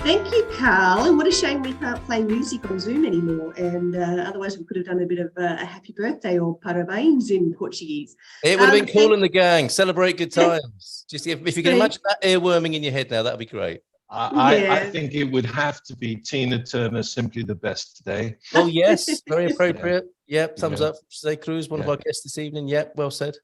Thank you, Carl. And what a shame we can't play music on Zoom anymore. And otherwise, we could have done a bit of a happy birthday or parabéns in Portuguese. It would have been cool in the gang. Celebrate good times. Just if you can imagine that earworming in your head now, that would be great. I think it would have to be Tina Turner, Simply the Best Today. Oh, yes. Very appropriate. Yep. Thumbs up. Jose Cruz, one of our guests this evening. Yep. Well said.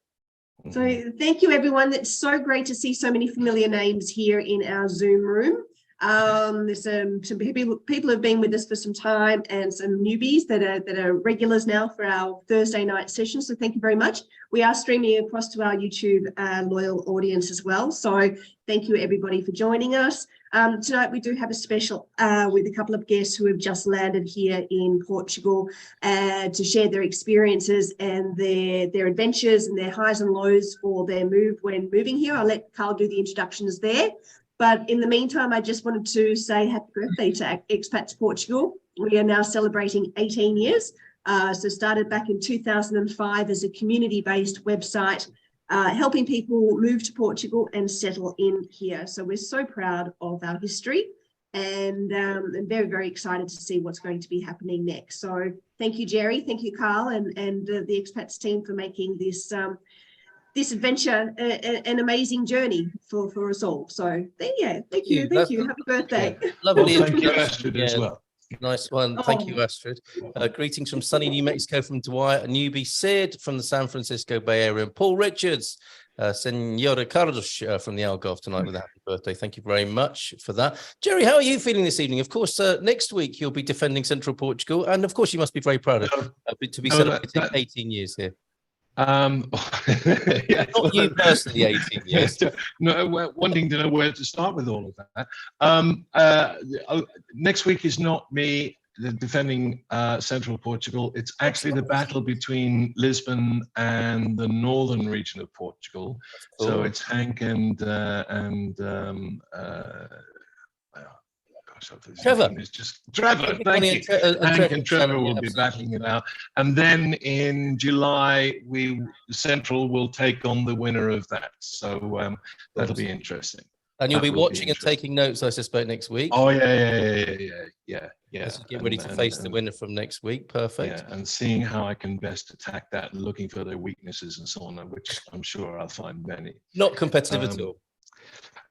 So thank you, everyone. It's so great to see so many familiar names here in our Zoom room. There's some people have been with us for some time and some newbies that are regulars now for our Thursday night session. So thank you very much. We are streaming across to our YouTube loyal audience as well. So thank you, everybody, for joining us. Tonight, we do have a special with a couple of guests who have just landed here in Portugal to share their experiences and their adventures and their highs and lows for their move when moving here. I'll let Carl do the introductions there. But in the meantime, I just wanted to say happy birthday to Expats Portugal. We are now celebrating 18 years. So started back in 2005 as a community-based website, helping people move to Portugal and settle in here. So we're so proud of our history and very, very excited to see what's going to be happening next. So thank you, Jerry. Thank you, Carl, and the Expats team for making this this adventure an amazing journey for us all. So thank you. Happy birthday. Lovely. Well, thank you, Astrid, as well. Nice one. Thank you, Astrid. Greetings from sunny New Mexico from Dwight, a newbie Sid from the San Francisco Bay Area, and Paul Richards, Senora Carlos from the Algarve tonight with a happy birthday. Thank you very much for that. Jerry, how are you feeling this evening? Of course, next week you'll be defending Central Portugal, and of course you must be very proud of to be celebrating 18 years here. Yeah, not you personally, 18 years. No, wanting to know where to start with all of that. Next week is not me defending Central Portugal. It's actually the battle between Lisbon and the northern region of Portugal. Cool. So it's Hank and Trevor. It's just Trevor. Thank you. Hank and Trevor will be battling it out, and then in July, Central will take on the winner of that. So that'll be interesting. And you'll be watching and taking notes, I suspect, next week. Oh yeah. Let's get ready to face the winner from next week. Perfect. Yeah, and seeing how I can best attack that, and looking for their weaknesses and so on, which I'm sure I'll find many. Not competitive at all.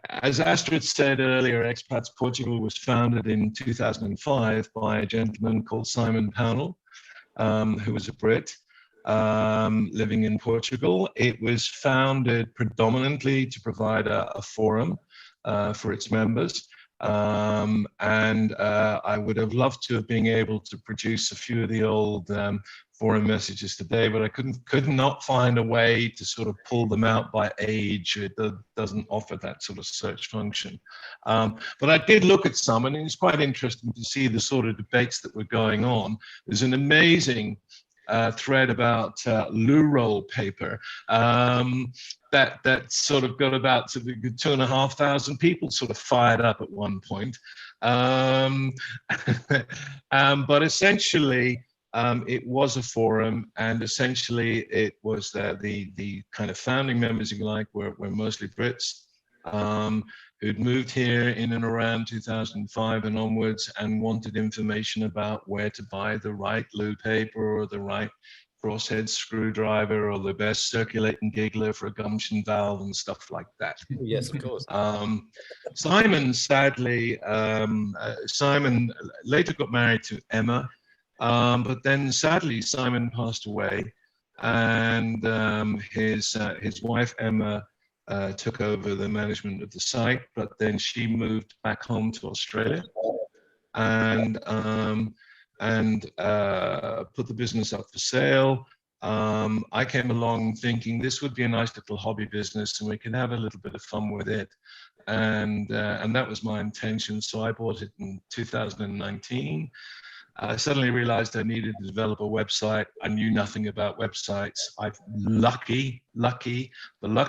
As Astrid said earlier, Expats Portugal was founded in 2005 by a gentleman called Simon Pownall, who was a Brit living in Portugal. It was founded predominantly to provide a forum for its members. And I would have loved to have been able to produce a few of the old forum messages today, but I could not find a way to sort of pull them out by age. It doesn't offer that sort of search function. But I did look at some, and it's quite interesting to see the sort of debates that were going on. There's an amazing thread about loo roll paper that sort of got about 2,500 people sort of fired up at one point. But essentially, it was a forum, and essentially it was the kind of founding members, if you like, were mostly Brits who'd moved here in and around 2005 and onwards, and wanted information about where to buy the right loo paper or the right crosshead screwdriver or the best circulating giggler for a gumption valve and stuff like that. Yes, of course. Simon, sadly, Simon later got married to Emma, but then sadly Simon passed away, and his wife Emma took over the management of the site, but then she moved back home to Australia and put the business up for sale. I came along thinking this would be a nice little hobby business and we could have a little bit of fun with it. And that was my intention. So I bought it in 2019. I suddenly realized I needed to develop a website. I knew nothing about websites. The luck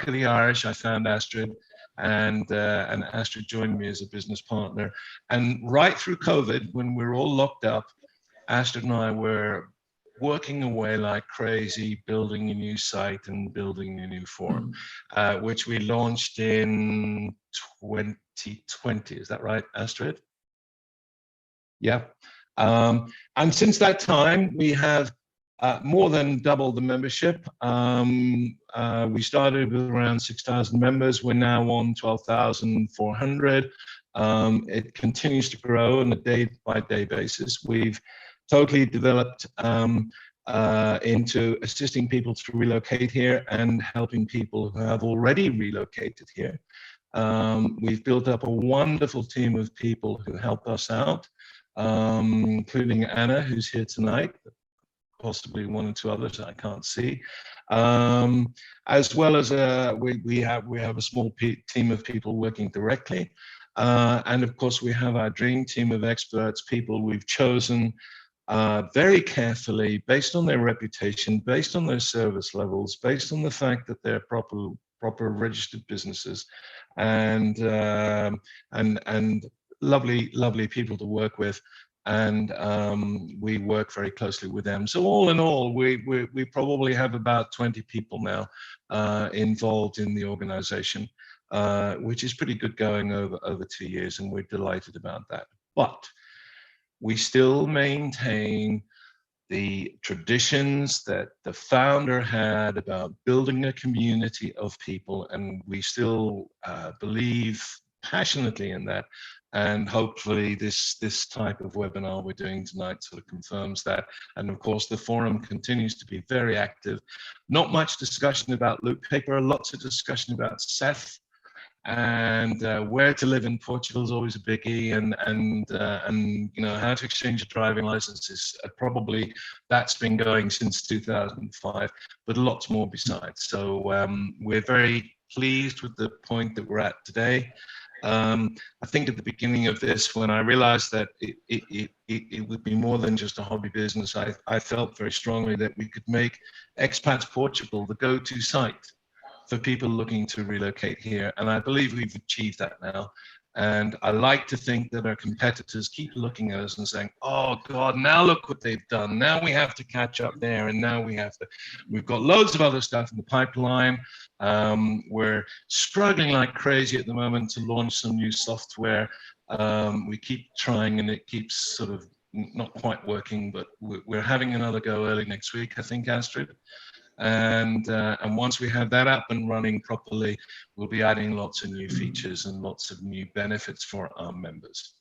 of the Irish, I found Astrid, and Astrid joined me as a business partner. And right through COVID, when we were all locked up, Astrid and I were working away like crazy, building a new site and building a new forum, which we launched in 2020. Is that right, Astrid? Yeah. And since that time, we have more than doubled the membership. We started with around 6,000 members. We're now on 12,400. It continues to grow on a day-by-day basis. We've totally developed into assisting people to relocate here and helping people who have already relocated here. We've built up a wonderful team of people who help us out, including Anna, who's here tonight, possibly one or two others I can't see, as well as we have a small team of people working directly, and of course we have our dream team of experts, people we've chosen very carefully based on their reputation, based on their service levels, based on the fact that they're proper registered businesses, and lovely people to work with. And we work very closely with them. So all in all, we probably have about 20 people now involved in the organization, which is pretty good going over 2 years, and we're delighted about that. But we still maintain the traditions that the founder had about building a community of people, and we still believe passionately in that. And hopefully this type of webinar we're doing tonight sort of confirms that. And of course, the forum continues to be very active. Not much discussion about loop paper, lots of discussion about Seth, and where to live in Portugal is always a biggie, and you know, how to exchange a driving license is probably, that's been going since 2005, but lots more besides. So we're very pleased with the point that we're at today. I think at the beginning of this, when I realized that it would be more than just a hobby business, I felt very strongly that we could make Expats Portugal the go-to site for people looking to relocate here. And I believe we've achieved that now. And I like to think that our competitors keep looking at us and saying, oh God, now look what they've done. Now we have to catch up there. And now we've got loads of other stuff in the pipeline. We're struggling like crazy at the moment to launch some new software. We keep trying and it keeps sort of not quite working, but we're having another go early next week, I think, Astrid. And once we have that up and running properly, we'll be adding lots of new features and lots of new benefits for our members.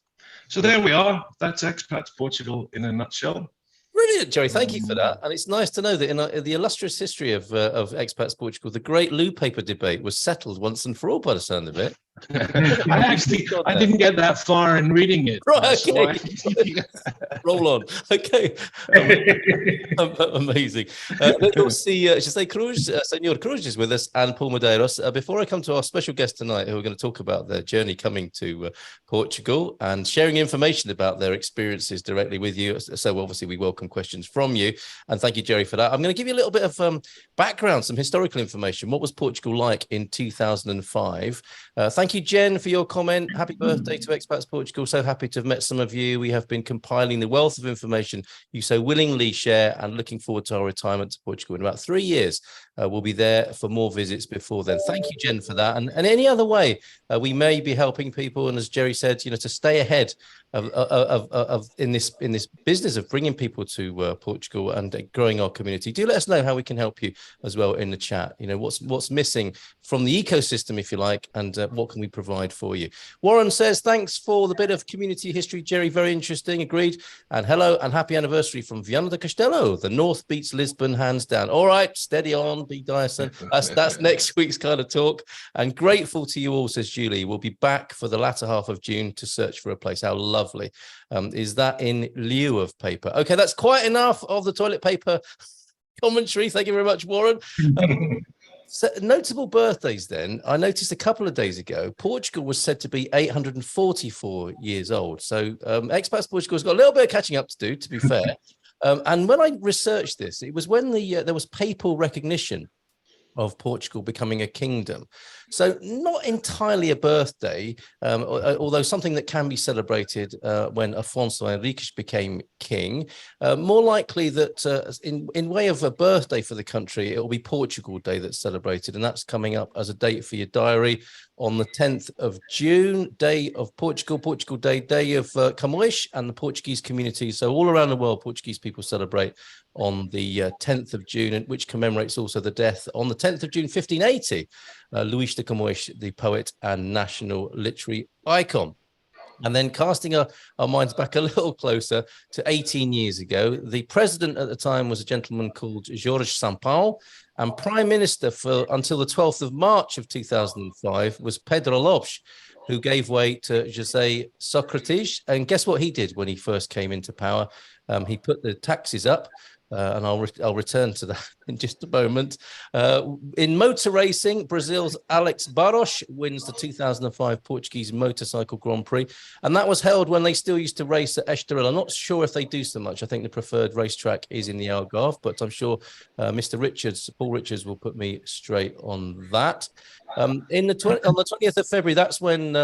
So there we are. That's Expats Portugal in a nutshell. Brilliant, Jerry. Thank you for that. And it's nice to know that in the illustrious history of Expats Portugal, the great loo paper debate was settled once and for all by the sound of it. I didn't get that far in reading it. Right, okay. Roll on. Okay. Amazing. Let's all see José Cruz, Senor Cruz is with us, and Paul Medeiros. Before I come to our special guest tonight, who are going to talk about their journey coming to Portugal and sharing information about their experiences directly with you. So obviously we welcome questions from you. And thank you, Jerry, for that. I'm going to give you a little bit of background, some historical information. What was Portugal like in 2005? Thank you, Jen, for your comment. Happy birthday to Expats Portugal. So happy to have met some of you. We have been compiling the wealth of information you so willingly share, and looking forward to our retirement to Portugal in about 3 years. We'll be there for more visits before then. Thank you, Jen, for that. And any other way we may be helping people, and as Jerry said, you know, to stay ahead of in this business of bringing people to Portugal and growing our community, do let us know how we can help you as well in the chat. You know, what's missing from the ecosystem, if you like, and what can we provide for you. Warren says, thanks for the bit of community history, Jerry, very interesting, agreed. And hello and happy anniversary from Viana do Castelo. The North beats Lisbon hands down. All right, steady on, B. Dyson. That's next week's kind of talk. And grateful to you all, says Julie. We'll be back for the latter half of June to search for a place. How lovely. Is that in lieu of paper? Okay, that's quite enough of the toilet paper commentary. Thank you very much, Warren. So notable birthdays then. I noticed a couple of days ago, Portugal was said to be 844 years old. So Expats Portugal's got a little bit of catching up to do, to be fair. And when I researched this, it was when there was papal recognition of Portugal becoming a kingdom. So not entirely a birthday, although something that can be celebrated when Afonso Henriques became king. More likely that in way of a birthday for the country, it will be Portugal Day that's celebrated, and that's coming up as a date for your diary on the 10th of June, Day of Portugal, Portugal Day, Day of Camões and the Portuguese community. So all around the world, Portuguese people celebrate on the 10th of June, which commemorates also the death on the 10th of June, 1580, Luís de Camões, the poet and national literary icon. And then casting our minds back a little closer to 18 years ago, the president at the time was a gentleman called Jorge Sampaio, and prime minister for until the 12th of March of 2005 was Pedro Lopes, who gave way to José Sócrates. And guess what he did when he first came into power? He put the taxes up. And I'll return to that in just a moment. In motor racing, Brazil's Alex Barros wins the 2005 Portuguese Motorcycle Grand Prix. And that was held when they still used to race at Estoril. I'm not sure if they do so much. I think the preferred racetrack is in the Algarve, but I'm sure Mr. Richards, Paul Richards, will put me straight on that. On the 20th of February, that's when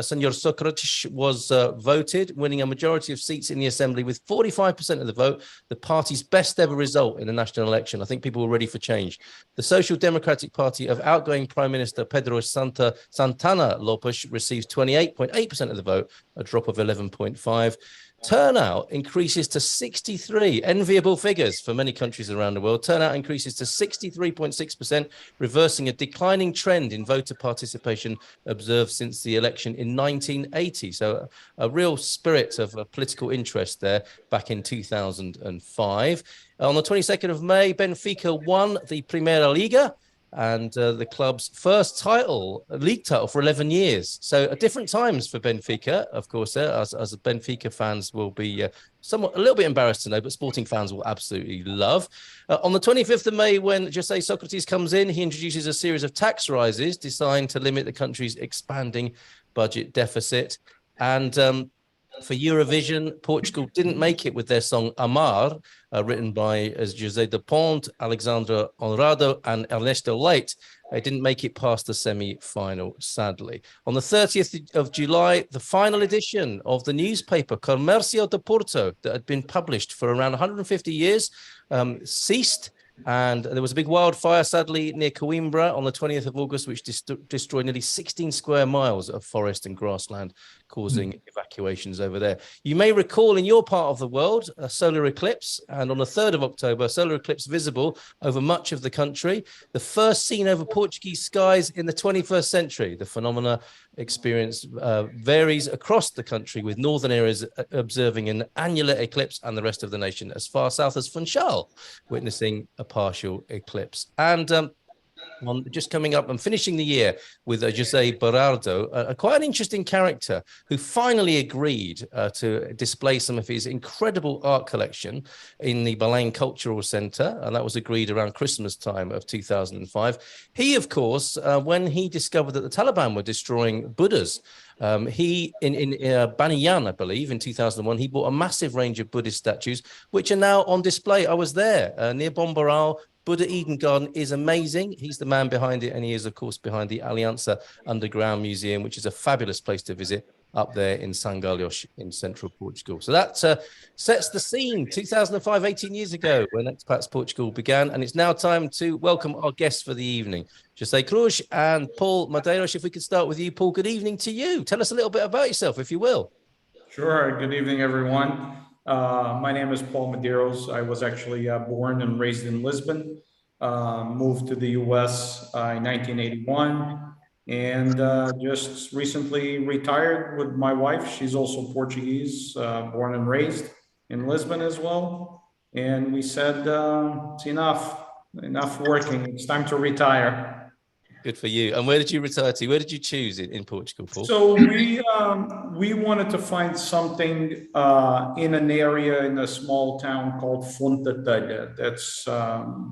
Senor Sócrates was voted, winning a majority of seats in the assembly with 45% of the vote, the party's best ever result in the national election. I think people were ready for change. The Social Democratic Party of outgoing Prime Minister Pedro Santana Lopes receives 28.8% of the vote, a drop of 11.5%. Turnout increases to 63, enviable figures for many countries around the world. Turnout increases to 63.6%, reversing a declining trend in voter participation observed since the election in 1980. So a real spirit of political interest there back in 2005. On the 22nd of May, Benfica won the Primeira Liga, and the club's first league title for 11 years. So at different times for Benfica, of course, as Benfica fans will be a little bit embarrassed to know, but sporting fans will absolutely love. On the 25th of May, when José Sócrates comes in, he introduces a series of tax rises designed to limit the country's expanding budget deficit. And for Eurovision, Portugal didn't make it with their song Amar, written by José de Ponte, Alexandra Honrado, and Ernesto Leite. It didn't make it past the semi-final, sadly. On the 30th of July, the final edition of the newspaper Comercio de Porto, that had been published for around 150 years, ceased. And there was a big wildfire, sadly, near Coimbra on the 20th of August, which destroyed nearly 16 square miles of forest and grassland, causing evacuations over there. You may recall in your part of the world, a solar eclipse, and on the 3rd of October, a solar eclipse visible over much of the country, the first seen over Portuguese skies in the 21st century. The phenomena experience varies across the country, with northern areas observing an annular eclipse and the rest of the nation as far south as Funchal witnessing a partial eclipse. And just coming up and finishing the year with José Berardo, quite an interesting character who finally agreed to display some of his incredible art collection in the Belém Cultural Centre, and that was agreed around Christmas time of 2005. He, of course, when he discovered that the Taliban were destroying Buddhas, in Baniyan, I believe, in 2001, he bought a massive range of Buddhist statues, which are now on display. I was there near Bombarral. Buddha Eden Garden is amazing. He's the man behind it, and he is, of course, behind the Aliança Underground Museum, which is a fabulous place to visit up there in Sangalhos in central Portugal. So that sets the scene. 2005, 18 years ago, when Expats Portugal began, and it's now time to welcome our guests for the evening, José Cruz and Paul Madeiros. If we could start with you, Paul, good evening to you. Tell us a little bit about yourself, if you will. Sure. Good evening, everyone. My name is Paul Madeiros. I was actually born and raised in Lisbon, moved to the US in 1981, and just recently retired with my wife. She's also Portuguese, born and raised in Lisbon as well. And we said, it's enough working. It's time to retire. Good for you. And where did you retire to? Where did you choose in Portugal, Paul? So we wanted to find something in an area in a small town called Fonte Telha. That's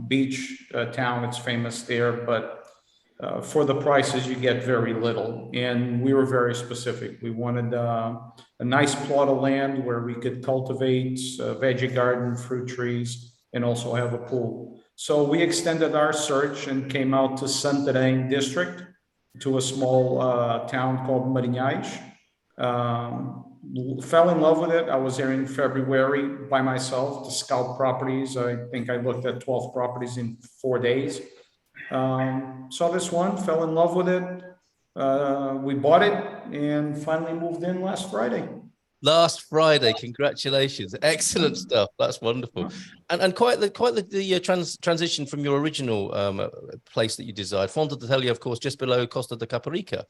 beach town. It's famous there, but for the prices you get very little. And we were very specific. We wanted a nice plot of land where we could cultivate a veggie garden, fruit trees, and also have a pool. So we extended our search and came out to Santarém district, to a small town called Marinhais. Fell in love with it. I was there in February by myself to scout properties. I think I looked at 12 properties in 4 days. Saw this one, fell in love with it. We bought it and finally moved in last Friday. Last Friday, congratulations! Excellent stuff. That's wonderful, and quite the transition from your original place that you desired. Fonte de Telha, of course, just below Costa da Caparica,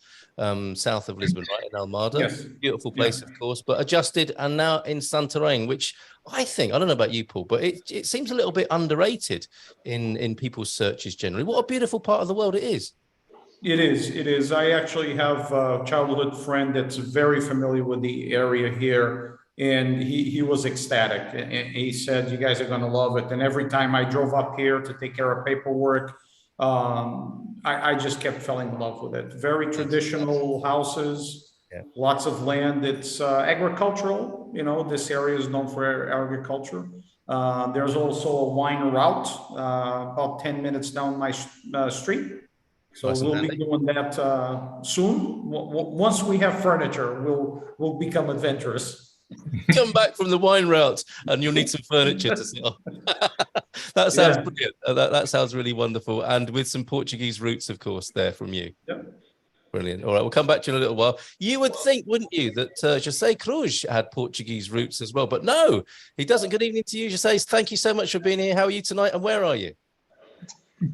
south of Lisbon, right in Almada. Yes. Beautiful place, of course, but adjusted and now in Santarém, which I don't know about you, Paul, but it seems a little bit underrated in people's searches generally. What a beautiful part of the world it is. It is. I actually have a childhood friend that's very familiar with the area here, and he was ecstatic. And he said, "You guys are going to love it." And every time I drove up here to take care of paperwork, I just kept falling in love with it. Very traditional houses, lots of land. It's agricultural. You know, this area is known for agriculture. There's also a wine route about 10 minutes down my street. So we'll be doing that soon. Once we have furniture, we'll become adventurous. Come back from the wine route, and you'll need some furniture to sell. That sounds brilliant. That sounds really wonderful, and with some Portuguese roots, of course, there from you. Yep. Brilliant. All right, we'll come back to you in a little while. You would think, wouldn't you, that José Cruz had Portuguese roots as well, but no, he doesn't. Good evening to you, José. Thank you so much for being here. How are you tonight, and where are you?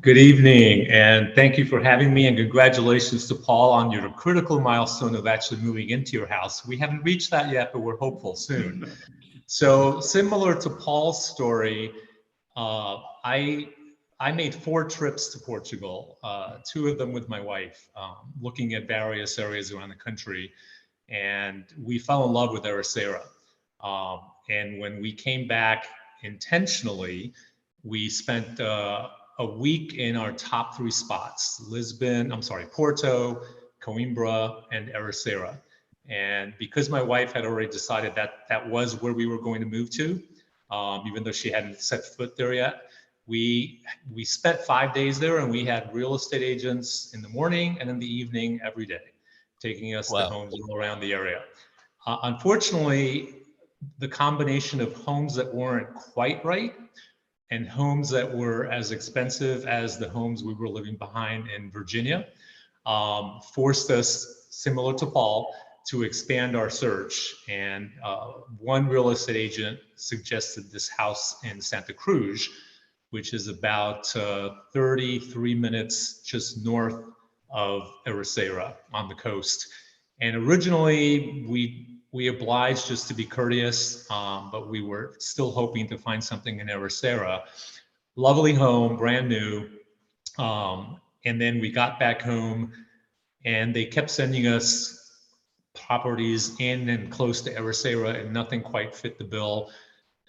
Good evening, and thank you for having me, and congratulations to Paul on your critical milestone of actually moving into your house. We haven't reached that yet, but we're hopeful soon. So similar to Paul's story, I made 4 trips to Portugal, 2 of them with my wife, looking at various areas around the country, and we fell in love with Ericeira. And when we came back intentionally, we spent a week in our top 3 spots: Porto, Coimbra, and Ericeira. And because my wife had already decided that was where we were going to move to, even though she hadn't set foot there yet, we spent 5 days there, and we had real estate agents in the morning and in the evening every day, taking us to homes all around the area. Unfortunately, the combination of homes that weren't quite right and homes that were as expensive as the homes we were living behind in Virginia forced us, similar to Paul, to expand our search. And one real estate agent suggested this house in Santa Cruz, which is about 33 minutes just north of Ericeira on the coast. And originally we obliged just to be courteous, but we were still hoping to find something in Ericeira. Lovely home, brand new. And then we got back home, and they kept sending us properties in and close to Ericeira, and nothing quite fit the bill.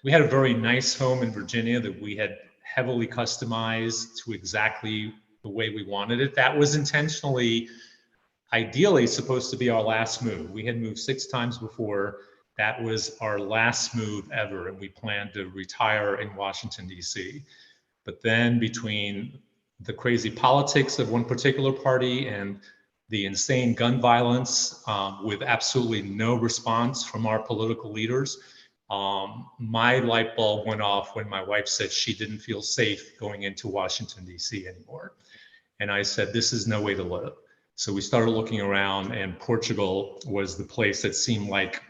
We had a very nice home in Virginia that we had heavily customized to exactly the way we wanted it. That was intentionally, ideally supposed to be our last move. We had moved 6 times before. That was our last move ever, and we planned to retire in Washington, D.C. But then between the crazy politics of one particular party and the insane gun violence with absolutely no response from our political leaders, my light bulb went off when my wife said she didn't feel safe going into Washington, D.C. anymore. And I said, this is no way to live. So we started looking around, and Portugal was the place that seemed like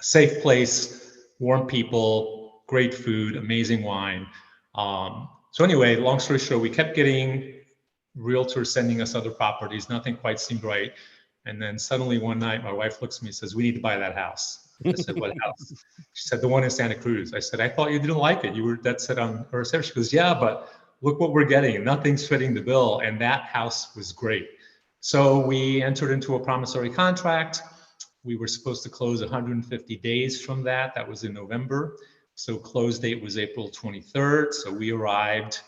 a safe place, warm people, great food, amazing wine. So anyway, long story short, we kept getting realtors sending us other properties. Nothing quite seemed right. And then suddenly one night, my wife looks at me and says, "We need to buy that house." I said, "What house?" She said, "The one in Santa Cruz." I said, "I thought you didn't like it. You were dead set on Ericeira." She goes, "Yeah, but look what we're getting. Nothing's fitting the bill." And that house was great. So we entered into a promissory contract. We were supposed to close 150 days from that. That was in November. So close date was April 23rd. So we arrived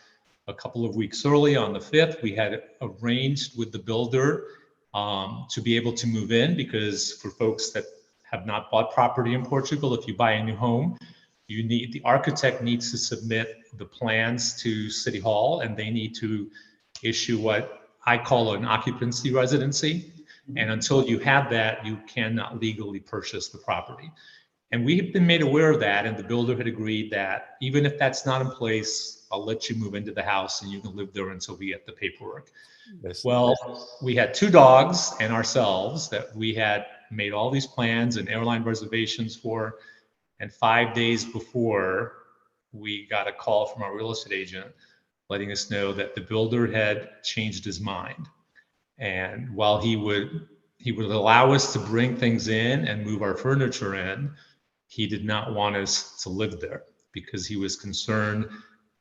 a couple of weeks early on the 5th. We had arranged with the builder to be able to move in, because for folks that have not bought property in Portugal, if you buy a new home, the architect needs to submit the plans to City Hall, and they need to issue what I call an occupancy residency. And until you have that, you cannot legally purchase the property. And we have been made aware of that, and the builder had agreed that even if that's not in place, I'll let you move into the house and you can live there until we get the paperwork. Yes. Well, we had 2 dogs and ourselves that we had made all these plans and airline reservations for. And 5 days before, we got a call from our real estate agent letting us know that the builder had changed his mind. And while he would allow us to bring things in and move our furniture in, he did not want us to live there because he was concerned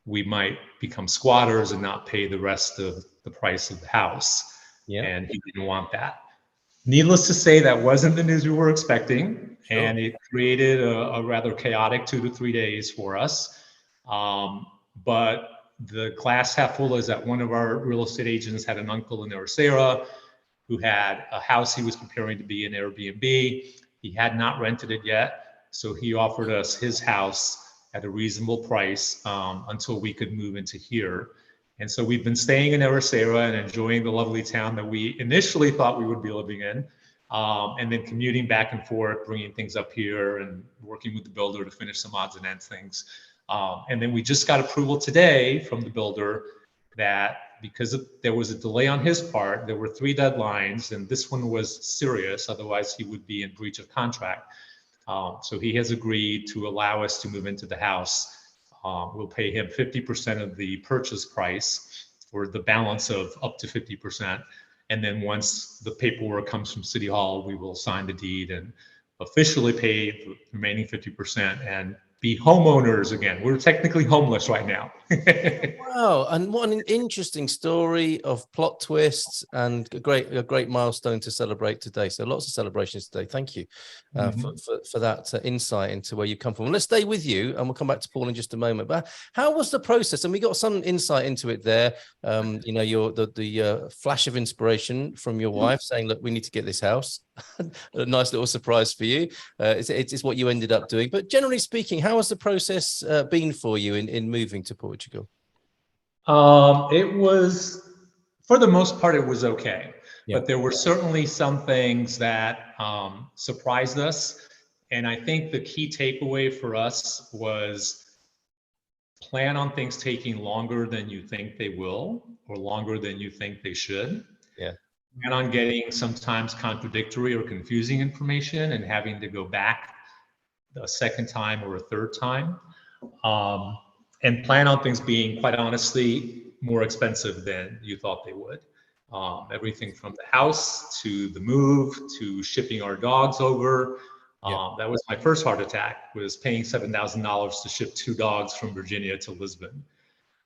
we might become squatters and not pay the rest of the price of the house. Yeah. And he didn't want that. Needless to say, that wasn't the news we were expecting. Sure. And it created a rather chaotic 2 to 3 days for us. But the glass half full is that one of our real estate agents had an uncle in Sarah who had a house he was preparing to be an Airbnb. He had not rented it yet, so he offered us his house at a reasonable price until we could move into here. And so we've been staying in Sarah and enjoying the lovely town that we initially thought we would be living in, and then commuting back and forth, bringing things up here and working with the builder to finish some odds and ends things. And then we just got approval today from the builder that because there was a delay on his part, there were 3 deadlines, and this one was serious, otherwise he would be in breach of contract. So he has agreed to allow us to move into the house. We'll pay him 50% of the purchase price, or the balance of up to 50%. And then once the paperwork comes from City Hall, we will sign the deed and officially pay the remaining 50% and be homeowners again. We're technically homeless right now. Wow, and what an interesting story of plot twists, and a great milestone to celebrate today. So lots of celebrations today. Thank you for that insight into where you come from. Let's stay with you, and we'll come back to Paul in just a moment. But how was the process? And we got some insight into it there. You know, the flash of inspiration from your wife saying, "Look, we need to get this house." A nice little surprise for you. It's what you ended up doing. But generally speaking, how has the process been for you in moving to Portugal? It was, for the most part, it was okay. Yeah. But there were certainly some things that surprised us. And I think the key takeaway for us was plan on things taking longer than you think they will, or longer than you think they should. Yeah. Plan on getting sometimes contradictory or confusing information and having to go back a second time or a third time. And plan on things being, quite honestly, more expensive than you thought they would. Everything from the house to the move to shipping our dogs over. That was my first heart attack, was paying $7,000 to ship 2 dogs from Virginia to Lisbon.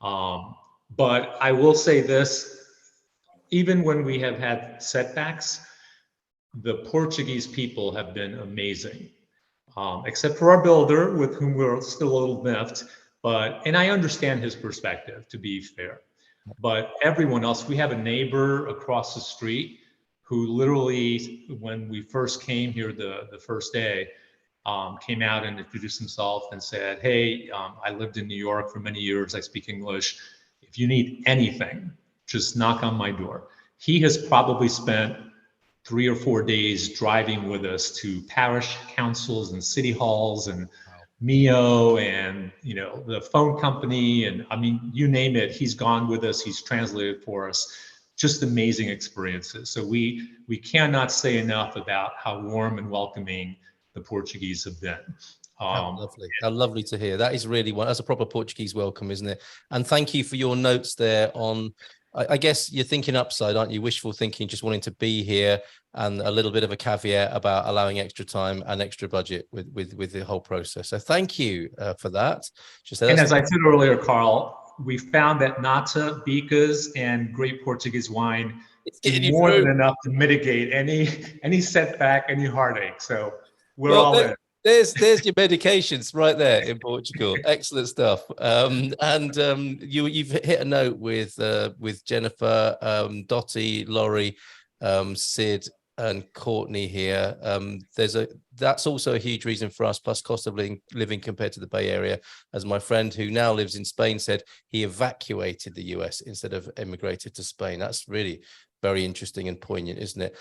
But I will say this, even when we have had setbacks, the Portuguese people have been amazing, except for our builder, with whom we're still a little miffed. And I understand his perspective, to be fair. But everyone else, we have a neighbor across the street who literally, when we first came here the first day, came out and introduced himself and said, "Hey, I lived in New York for many years. I speak English. If you need anything, just knock on my door." He has probably spent 3 or 4 days driving with us to parish councils and city halls and Mio and, you know, the phone company, and I mean, you name it, he's gone with us, he's translated for us. Just amazing experiences. So we cannot say enough about how warm and welcoming the Portuguese have been. How lovely to hear. That is really that's a proper Portuguese welcome, isn't it? And thank you for your notes there on, I guess you're thinking upside, aren't you? Wishful thinking, just wanting to be here, and a little bit of a caveat about allowing extra time and extra budget with the whole process. So thank you for that. And as I said earlier, Carl, we found that nata, bicas, and great Portuguese wine is more than enough to mitigate any setback, any heartache. So we're all in. There's your medications right there in Portugal. Excellent stuff. You've hit a note with Jennifer, Dottie, Laurie, Sid, and Courtney here. That's also a huge reason for us, plus cost of living compared to the Bay Area. As my friend who now lives in Spain said, he evacuated the US instead of emigrated to Spain. That's really very interesting and poignant, isn't it?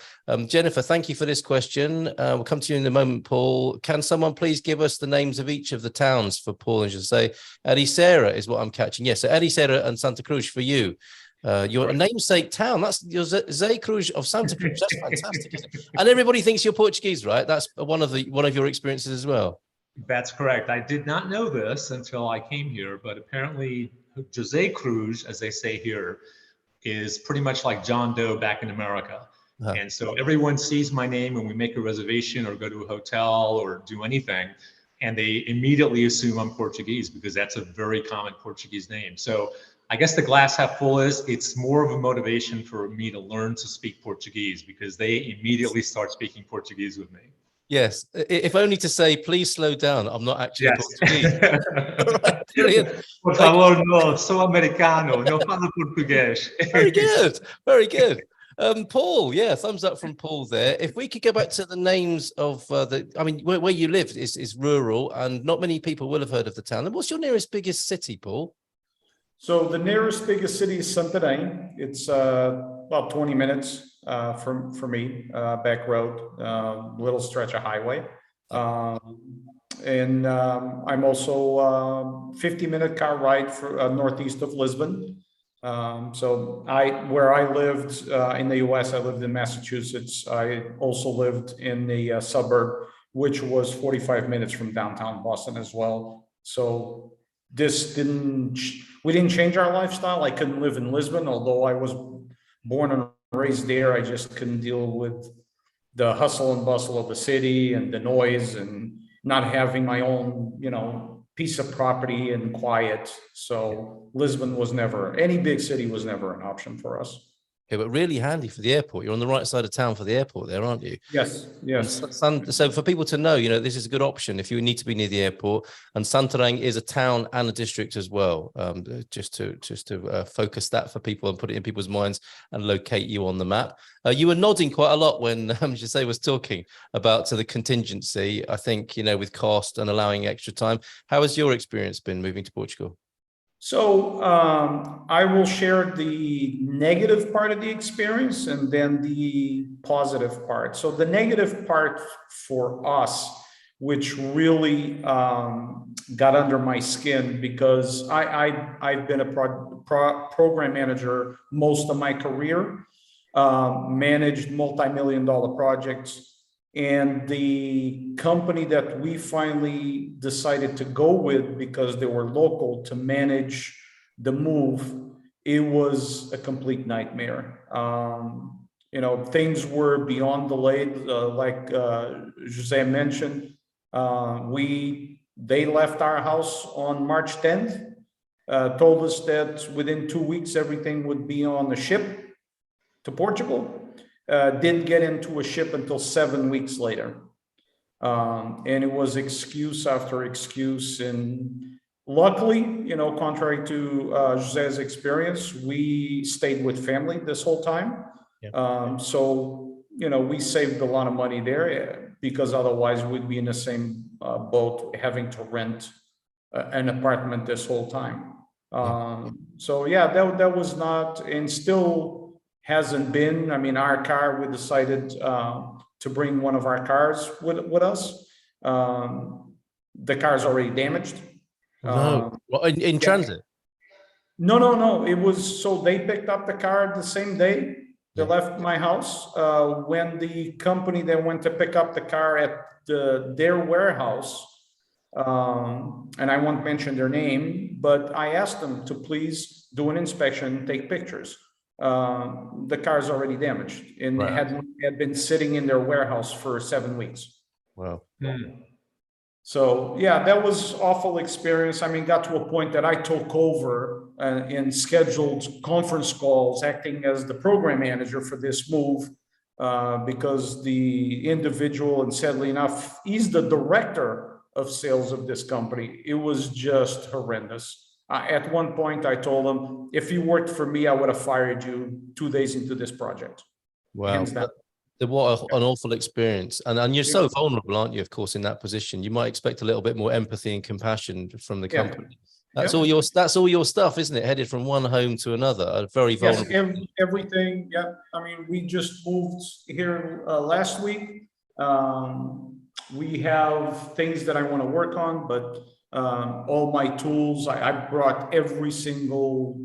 Jennifer, thank you for this question. We'll come to you in a moment, Paul. Can someone please give us the names of each of the towns for Paul and Jose? Ericeira is what I'm catching. Yes, so Ericeira and Santa Cruz for you. Your namesake town, that's your Zé Cruz of Santa Cruz. That's fantastic, isn't it? And everybody thinks you're Portuguese, right? That's one of your experiences as well. That's correct. I did not know this until I came here, but apparently Jose Cruz, as they say here, is pretty much like John Doe back in America. And so everyone sees my name when we make a reservation or go to a hotel or do anything, and they immediately assume I'm Portuguese because that's a very common Portuguese name. So I guess the glass half full is it's more of a motivation for me to learn to speak Portuguese because they immediately start speaking Portuguese with me. Yes, if only to say, please slow down. I'm not actually Portuguese. Right, brilliant. Por favor, no, sou americano, no falo português. Very good, very good. Paul, yeah, thumbs up from Paul there. If we could go back to the names of where you live is rural, and not many people will have heard of the town. And what's your nearest biggest city, Paul? So the nearest biggest city is Santarém. It's about 20 minutes for me, back road, little stretch of highway. And I'm also 50-minute car ride for northeast of Lisbon. So where I lived in the US, I lived in Massachusetts. I also lived in the suburb, which was 45 minutes from downtown Boston as well. So we didn't change our lifestyle. I couldn't live in Lisbon, although I was born and raised there. I just couldn't deal with the hustle and bustle of the city and the noise and not having my own, piece of property and quiet. So Lisbon was never, any big city was never an option for us. Yeah, but really handy for the airport. You're on the right side of town for the airport there, aren't you? Yes, yes. So for people to know, this is a good option if you need to be near the airport. And Santarém is a town and a district as well, just to focus that for people and put it in people's minds and locate you on the map. You were nodding quite a lot when Jose was talking about the contingency, I think, with cost and allowing extra time. How has your experience been moving to Portugal? So I will share the negative part of the experience and then the positive part. So the negative part for us, which really got under my skin, because I've been a program manager most of my career, managed multi-million-dollar projects. And the company that we finally decided to go with, because they were local to manage the move, it was a complete nightmare. Things were beyond delayed, like Jose mentioned. They left our house on March 10th, told us that within 2 weeks, everything would be on the ship to Portugal. Didn't get into a ship until 7 weeks later. And it was excuse after excuse. And luckily, contrary to Jose's experience, we stayed with family this whole time. Yeah. So, we saved a lot of money there because otherwise we'd be in the same boat having to rent an apartment this whole time. So yeah, that was not, and still hasn't been. I mean, our car, we decided to bring one of our cars with us. The car's already damaged. No, in transit? No. It was, so they picked up the car the same day. They left my house. When the company that went to pick up the car at their warehouse, and I won't mention their name, but I asked them to please do an inspection, take pictures. The car's already damaged and had been sitting in their warehouse for 7 weeks. Wow. So yeah, that was awful experience. I mean, got to a point that I took over and scheduled conference calls, acting as the program manager for this move, because the individual, and sadly enough, he's the director of sales of this company. It was just horrendous. At one point, I told him, if you worked for me, I would have fired you 2 days into this project. Wow. An awful experience. And you're so vulnerable, aren't you, of course, in that position. You might expect a little bit more empathy and compassion from the company. That's all your stuff, isn't it? Headed from one home to another. A very vulnerable. Yes, everything. Yeah. I mean, we just moved here last week. We have things that I want to work on, but all my tools, I brought every single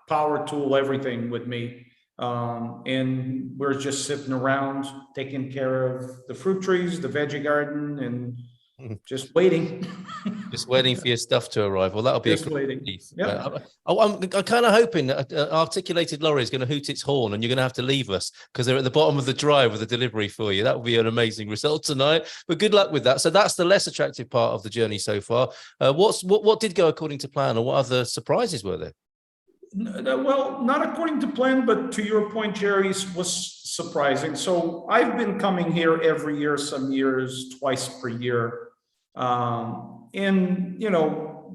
power tool, everything with me. And we're just sitting around taking care of the fruit trees, the veggie garden, and just waiting. Just waiting for your stuff to arrive. Well, that'll be just a great waiting. relief. Yeah. I'm kind of hoping that an articulated lorry is going to hoot its horn and you're going to have to leave us because they're at the bottom of the drive with a delivery for you. That would be an amazing result tonight. But good luck with that. So that's the less attractive part of the journey so far. What did go according to plan, or what other surprises were there? Well, not according to plan, but to your point, Jerry, was surprising. So I've been coming here every year, some years, twice per year. And,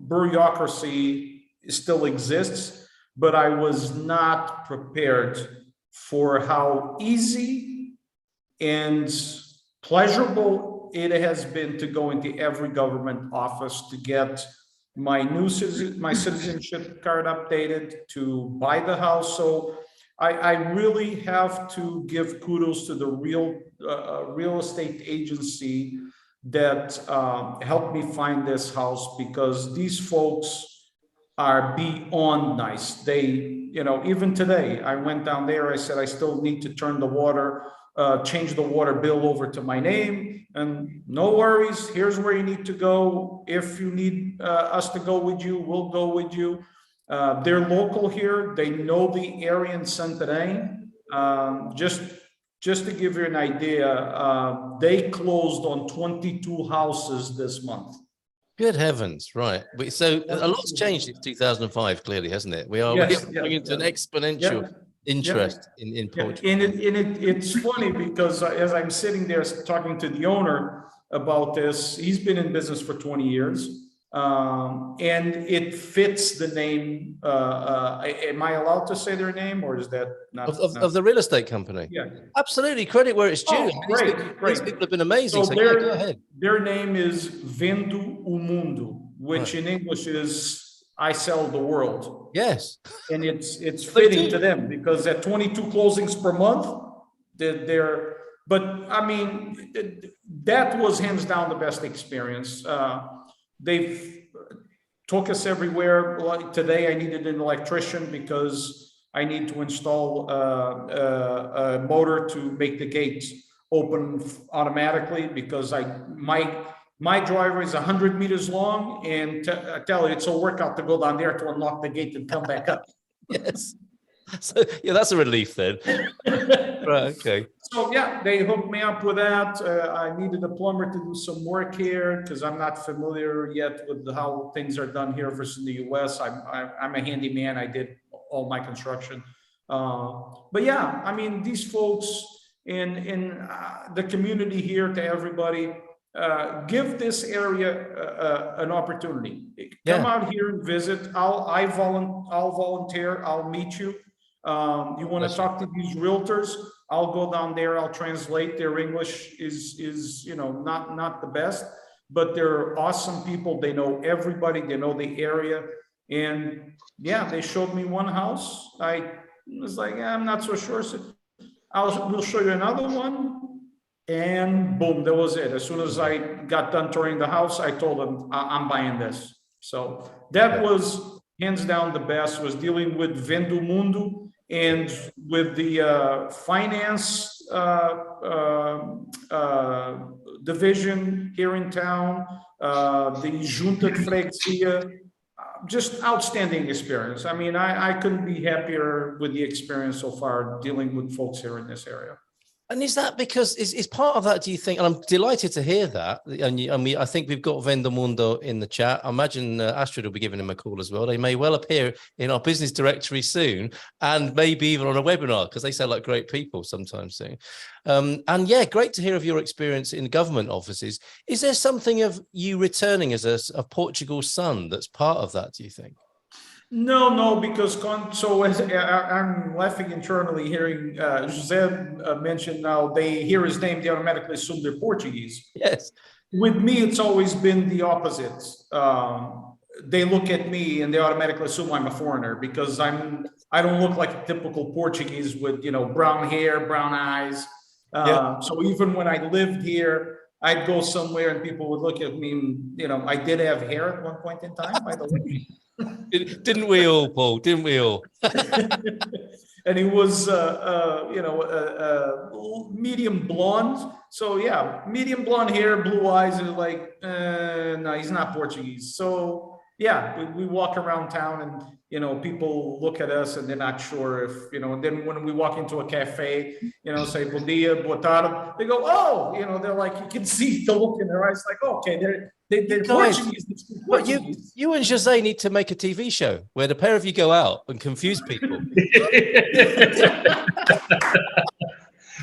bureaucracy still exists, but I was not prepared for how easy and pleasurable it has been to go into every government office to get my citizenship card updated, to buy the house. So I really have to give kudos to the real estate agency that helped me find this house, because these folks are beyond nice. They, even today, I went down there, I said, I still need to turn the water, change the water bill over to my name, and no worries, here's where you need to go. If you need us to go with you, we'll go with you. They're local here. They know the area in Santarém. Just to give you an idea, they closed on 22 houses this month. Good heavens, right. So a lot's changed since 2005, clearly, hasn't it? We are going into an exponential interest in Portugal. And it's funny because as I'm sitting there talking to the owner about this, he's been in business for 20 years. And it fits the name. Am I allowed to say their name, or is that not of the real estate company? Yeah, absolutely. Credit where it's due. Oh, great. These people have been amazing. So go ahead. Their name is Vendo o Mundo, which in English is I sell the world. Yes, and it's fitting to them because at 22 closings per month, they're. But I mean, that was hands down the best experience. They've took us everywhere. Like today, I needed an electrician because I need to install a motor to make the gates open automatically, because my driveway is 100 meters long, and I tell you, it's a workout to go down there to unlock the gate and come back up. Yes. So yeah, that's a relief then. Right, okay. So yeah, they hooked me up with that. I needed a plumber to do some work here because I'm not familiar yet with how things are done here versus the US. I'm a handyman. I did all my construction. But yeah, I mean, these folks in the community here, to everybody, give this area an opportunity. Come out here and visit. I'll volunteer. I'll meet you. You want to talk to these realtors? I'll go down there. I'll translate. Their English is not the best, but they're awesome people. They know everybody. They know the area, and yeah, they showed me one house. I was like, I'm not so sure. So we'll show you another one, and boom, that was it. As soon as I got done touring the house, I told them I'm buying this. So that was hands down the best. Was dealing with Vendo Mundo. And with the finance division here in town, the Junta de Freguesia, just outstanding experience. I mean, I couldn't be happier with the experience so far dealing with folks here in this area. And is that because is part of that, do you think, and I'm delighted to hear that, and I think we've got Vendo Mundo in the chat. I imagine Astrid will be giving him a call as well. They may well appear in our business directory soon, and maybe even on a webinar, because they sound like great people sometime soon. And yeah, great to hear of your experience in government offices. Is there something of you returning as a Portugal son that's part of that, do you think? No, because so as I'm laughing internally hearing José mention now they hear his name, they automatically assume they're Portuguese. Yes. With me, it's always been the opposite. They look at me and they automatically assume I'm a foreigner because I don't look like a typical Portuguese with, brown hair, brown eyes. Yeah. So even when I lived here, I'd go somewhere and people would look at me and, I did have hair at one point in time, by the way. Didn't we all, Paul? Didn't we all? And he was, medium blonde. So yeah, medium blonde hair, blue eyes, and like, no, he's not Portuguese. So yeah, we walk around town and, people look at us and they're not sure if, and then when we walk into a cafe, say, bom dia, boa tarde, they go, oh, they're like, you can see the look in their eyes, like, oh, okay, they're Guys, Portuguese. They speak But Portuguese. you and Jose need to make a TV show where the pair of you go out and confuse people.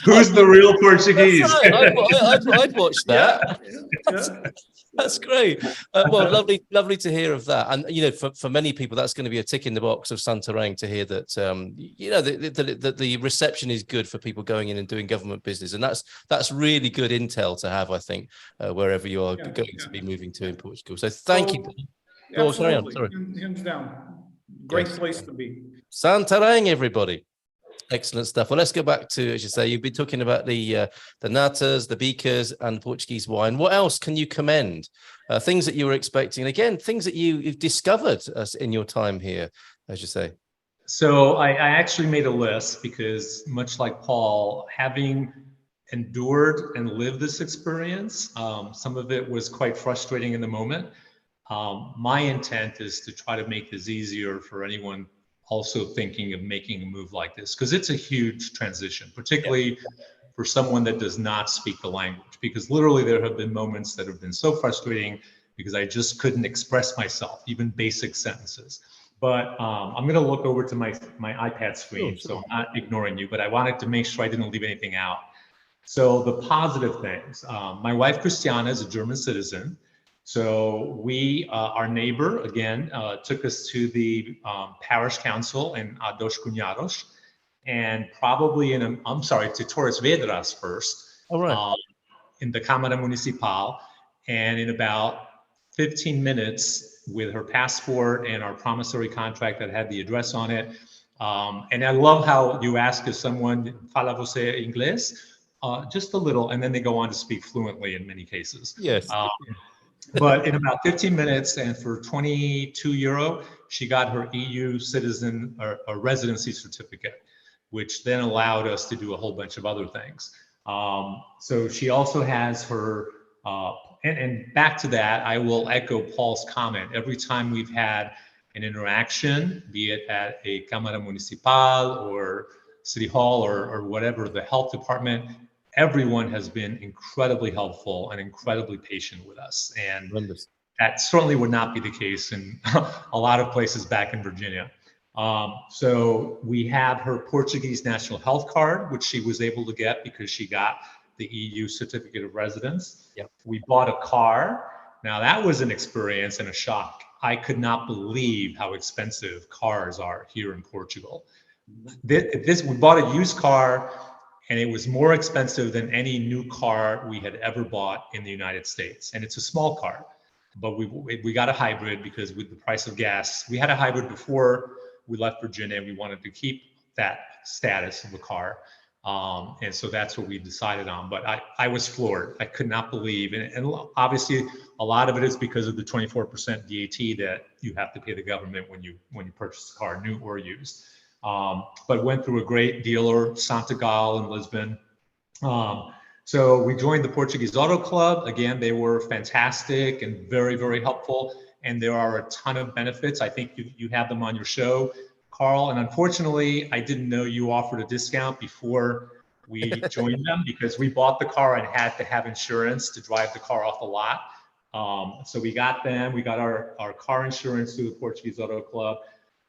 Who's the real Portuguese? That's right. I'd watch that. Yeah. That's great. Well, lovely to hear of that. And for many people, that's going to be a tick in the box of Santarém to hear that that the reception is good for people going in and doing government business, and that's really good intel to have. I think wherever you are going to be moving to in Portugal. So thank you. Oh, sorry. Hands down. Great place to be. Santarém, everybody. Excellent stuff. Well, let's go back to, as you say, you've been talking about the natas, the bicas, and Portuguese wine. What else can you commend? Things that you were expecting, and again, things that you've discovered in your time here, as you say. So I actually made a list because, much like Paul, having endured and lived this experience, some of it was quite frustrating in the moment. My intent is to try to make this easier for anyone also thinking of making a move like this, because it's a huge transition, particularly for someone that does not speak the language, because literally there have been moments that have been so frustrating because I just couldn't express myself, even basic sentences. But I'm going to look over to my iPad screen, so I'm not ignoring you, but I wanted to make sure I didn't leave anything out. So the positive things, my wife Christiana is a German citizen. So our neighbor, again, took us to the parish council in Dos Cunhados, and probably to Torres Vedras first, in the Câmara Municipal, and in about 15 minutes with her passport and our promissory contract that had the address on it. And I love how you ask if someone fala você inglês, just a little, and then they go on to speak fluently in many cases. Yes. But in about 15 minutes and for 22 euro, she got her EU citizen or residency certificate, which then allowed us to do a whole bunch of other things. So she also has her, and back to that, I will echo Paul's comment. Every time we've had an interaction, be it at a Câmara Municipal or City Hall or whatever, the health department, everyone has been incredibly helpful and incredibly patient with us. And that certainly would not be the case in a lot of places back in Virginia. So we have her Portuguese national health card, which she was able to get because she got the EU certificate of residence. Yep. We bought a car. Now that was an experience and a shock. I could not believe how expensive cars are here in Portugal. We bought a used car, and it was more expensive than any new car we had ever bought in the United States. And it's a small car, but we got a hybrid because with the price of gas, we had a hybrid before we left Virginia, and we wanted to keep that status of a car. And so that's what we decided on. But I was floored. I could not believe, and obviously a lot of it is because of the 24% VAT that you have to pay the government when you purchase a car, new or used. But went through a great dealer, Santagal in Lisbon. So we joined the Portuguese Auto Club. Again, they were fantastic and very, very helpful. And there are a ton of benefits. I think you have them on your show, Carl. And unfortunately, I didn't know you offered a discount before we joined them, because we bought the car and had to have insurance to drive the car off the lot. So we got them. We got our car insurance through the Portuguese Auto Club.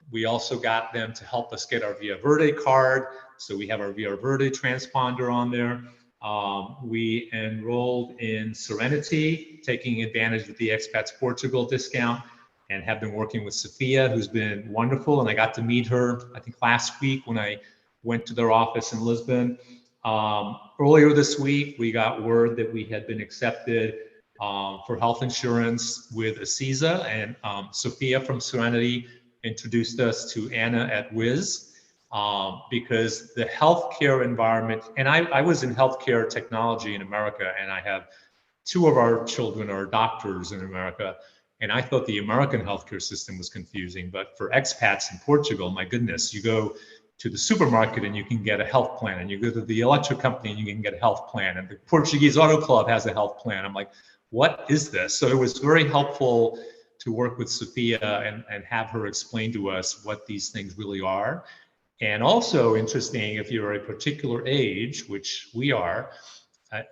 We also got them to help us get our Via Verde card. So we have our Via Verde transponder on there. We enrolled in Serenity, taking advantage of the Expats Portugal discount. and have been working with Sophia, who's been wonderful. And I got to meet her, I think last week when I went to their office in Lisbon. Earlier this week, we got word that we had been accepted for health insurance with Aziza, and Sophia from Serenity introduced us to Anna at Wiz, because the healthcare environment, and I was in healthcare technology in America, and I have 2 of our children are doctors in America, and I thought the American healthcare system was confusing, but for expats in Portugal, my goodness, you go to the supermarket and you can get a health plan, and you go to the electric company and you can get a health plan, and the Portuguese Auto Club has a health plan. I'm like, what is this? So it was very helpful to work with Sophia and have her explain to us what these things really are. And also interesting, if you're a particular age, which we are,